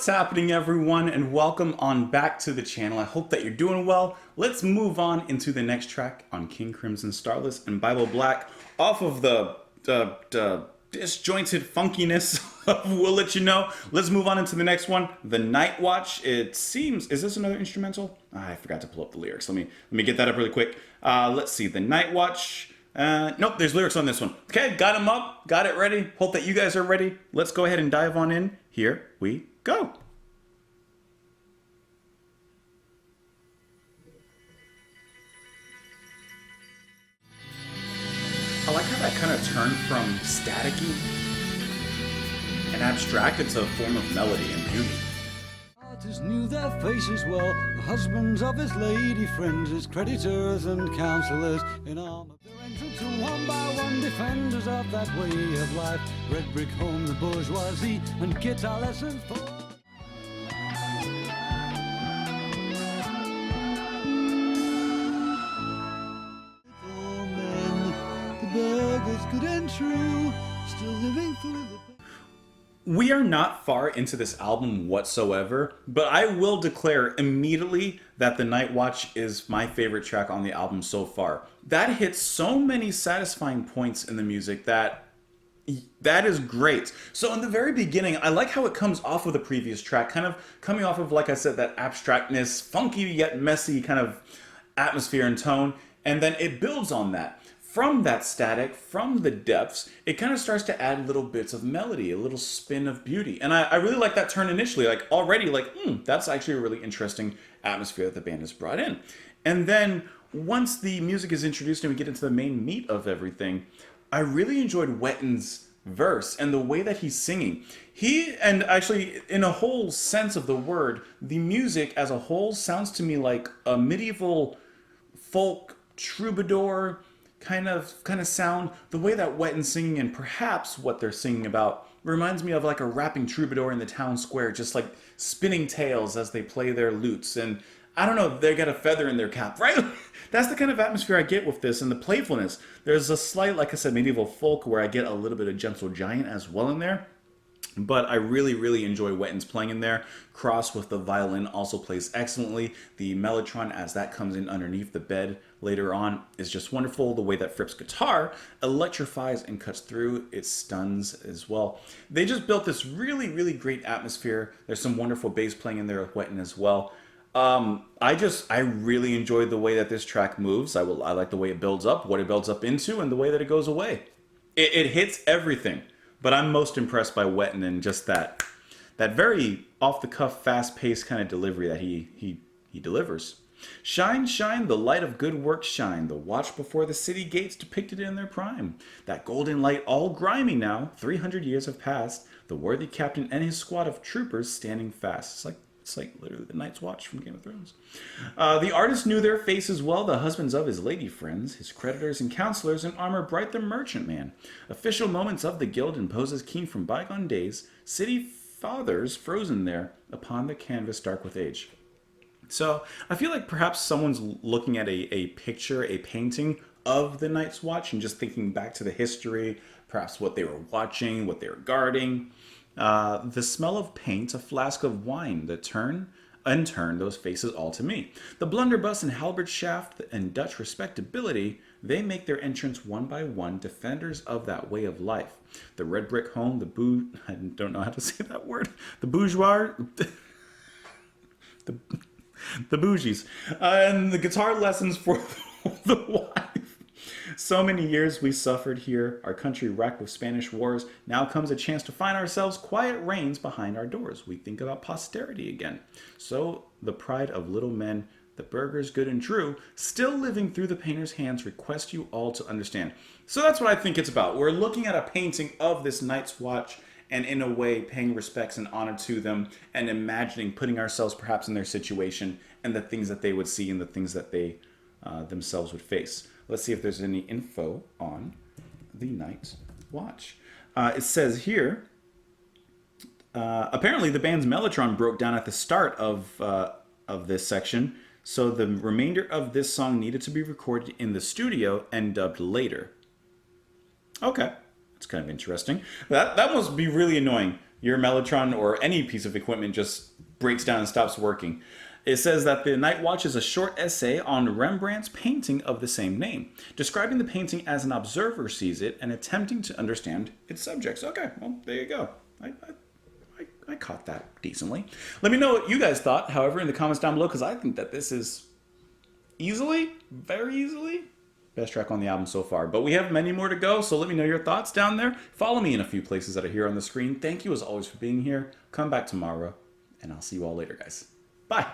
What's happening, everyone, and welcome on back to the channel. I hope that you're doing well. Let's move on into the next track on King Crimson Starless and Bible Black off of the disjointed funkiness of We'll Let You Know. Let's move on into the next one, The Night Watch. It seems, is this another instrumental? I forgot to pull up the lyrics. Let me get that up really quick. Let's see, The Night Watch. Nope, there's lyrics on this one. Okay, got them up, got it ready. Hope that you guys are ready. Let's go ahead and dive on in. Here we go. I like how that kind of turned from staticky and abstract into a form of melody and beauty. Artists knew their faces well, the husbands of his lady friends, his creditors and counselors in armor. Their entrance to one by one defenders of that way of life. Red brick home, the bourgeoisie, and guitar lessons for... The burghers good and true, still living through the... We are not far into this album whatsoever, but I will declare immediately that The Night Watch is my favorite track on the album so far. That hits so many satisfying points in the music that is great. So in the very beginning, I like how it comes off of the previous track, kind of coming off of, like I said, that abstractness, funky yet messy kind of atmosphere and tone, and then it builds on that. From that static, from the depths, it kind of starts to add little bits of melody, a little spin of beauty. And I really like that turn initially, like already like, that's actually a really interesting atmosphere that the band has brought in. And then once the music is introduced and we get into the main meat of everything, I really enjoyed Wetten's verse and the way that he's singing. And actually, in a whole sense of the word, the music as a whole sounds to me like a medieval folk troubadour kind of sound. The way that Wetten's singing and perhaps what they're singing about reminds me of like a rapping troubadour in the town square, just like spinning tales as they play their lutes. And I don't know, they got a feather in their cap, right? That's the kind of atmosphere I get with this and the playfulness. There's a slight, like I said, medieval folk where I get a little bit of Gentle Giant as well in there. But I really, really enjoy Wetten's playing in there. Cross with the violin also plays excellently. The mellotron, as that comes in underneath the bed later on, is just wonderful. The way that Fripp's guitar electrifies and cuts through, it stuns as well. They just built this really, really great atmosphere. There's some wonderful bass playing in there with Wetten as well. I really enjoyed the way that this track moves. I like the way it builds up, what it builds up into, and the way that it goes away. It hits everything. But I'm most impressed by Wetten and just that very off-the-cuff, fast-paced kind of delivery that he delivers. Shine, shine, the light of good work shine, the watch before the city gates depicted in their prime. That golden light all grimy now, 300 years have passed, the worthy captain and his squad of troopers standing fast. It's like literally the Night's Watch from Game of Thrones. The artist knew their faces well, the husbands of his lady friends, his creditors and counselors in armor bright the merchant man. Official moments of the guild and poses keen from bygone days, city fathers frozen there upon the canvas dark with age. So I feel like perhaps someone's looking at a picture, a painting of the Night's Watch and just thinking back to the history, perhaps what they were watching, what they were guarding. The smell of paint, a flask of wine that unturn those faces all to me. The blunderbuss and halberd shaft and Dutch respectability, they make their entrance one by one, defenders of that way of life. The red brick home, I don't know how to say that word, the bourgeois, the bougies, and the guitar lessons for the wife. So many years we suffered here, our country wrecked with Spanish wars. Now comes a chance to find ourselves quiet reigns behind our doors. We think about posterity again. So the pride of little men, the burghers good and true, still living through the painter's hands, request you all to understand. So that's what I think it's about. We're looking at a painting of this Night's Watch and in a way paying respects and honor to them and imagining putting ourselves perhaps in their situation and the things that they would see and the things that they themselves would face. Let's see if there's any info on the Night's Watch. It says here, apparently the band's mellotron broke down at the start of this section, so the remainder of this song needed to be recorded in the studio and dubbed later. Okay, that's kind of interesting. That must be really annoying. your Mellotron or any piece of equipment just breaks down and stops working. It says that the Night Watch is a short essay on Rembrandt's painting of the same name, describing the painting as an observer sees it and attempting to understand its subjects. Okay, well, there you go. I caught that decently. Let me know what you guys thought, however, in the comments down below, because I think that this is easily, very easily, best track on the album so far. But we have many more to go, so let me know your thoughts down there. Follow me in a few places that are here on the screen. Thank you as always for being here. Come back tomorrow, and I'll see you all later, guys. Bye.